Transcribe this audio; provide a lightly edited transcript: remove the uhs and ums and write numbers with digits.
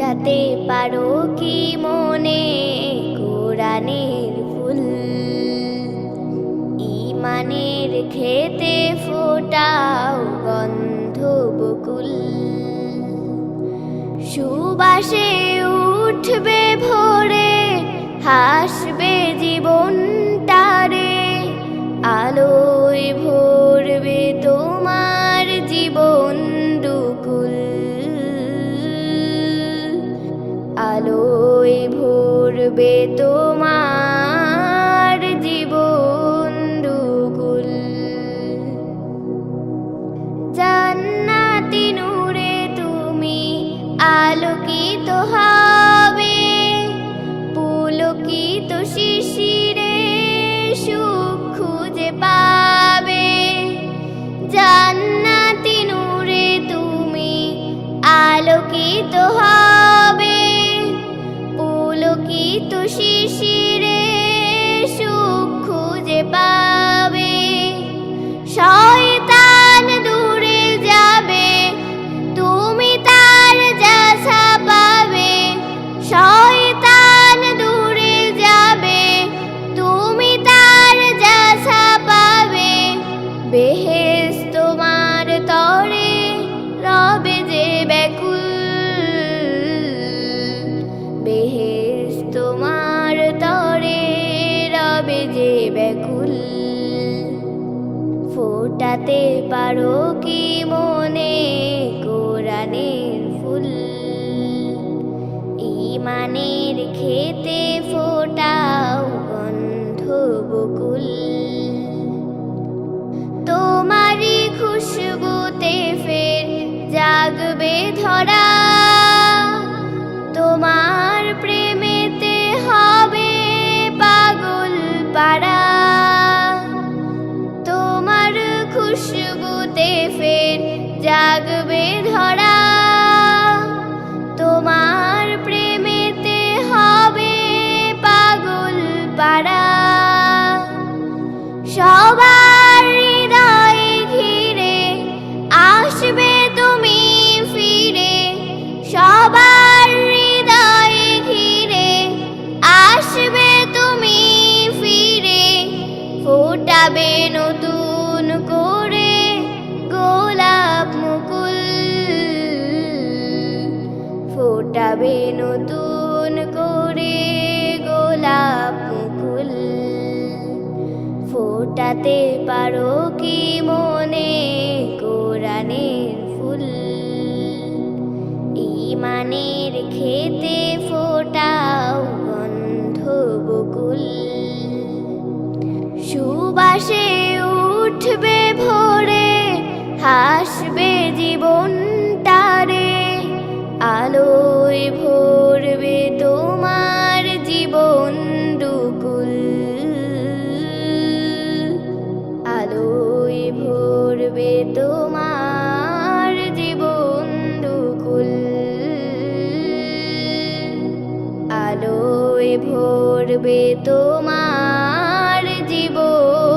ফোটাতে পারো কি মনে কোরআনের ফুল, ঈমানের খেতে ফোটাও গন্ধ বকুল। সুবাসে উঠবে ভোরে, হাসবে জীবনটারে, আলোয় ভরবে তোমার জীবন দুকুল, আলোয় ভরবে তোমার জীবন দুকুল। জান্নাতি নূরে তুমি আলোকিত হবে, পুলকিত শিশিরে সুখ খুঁজে পাবে। জান্নাতি নূরে তুমি আলোকিত হবে, পুলকিত শিশিরে সুখ খুঁজে পাবে। শয়তান দূরে যাবে, তুমি তার জাসা পাবে। শয়তান দূরে যাবে, তুমি তার জাসা পাবে। বেহেশত তোমার তরে রবে যে ব্যাকুল, বেহেশত তোমার তরে রবে যে ব্যাকুল। ফোটাতে পারো কি মনে কোরআনের ফুল, ঈমানের খেতে ফোটাও গন্ধ বকুল। তোমারই খুশবুতে ফের জাগবে ধরা, তোমার প্রেমেতে হবে পাগল পাড়া। তোমার খুশবুতে ফের জাগবে ধরা, তোমার প্রেমেতে হবে পাগল পাড়া। সবার হৃদয়ে ঘিরে আসবে তুমি ফিরে, সবার হৃদয়ে ঘিরে আসবে তুমি ফিরে। ফোটাবে নতুন করে গোলাপ মুকুল, ফোটাবে নতুন করে গোলাপ মুকুল। ফোটাতে পারো কি মনে কোরআনের ফুল, ঈমানের খেতে ফোটাও গন্ধ বকুল। সুবাসে উঠবে ভোরে, হাসবে জীবনটারে, আলোয় ভরবে তোমার জীবন দুকুল, আলোয় ভরবে তোমার জীবন দুকুল, আলোয় ভরবে তোমার জীবন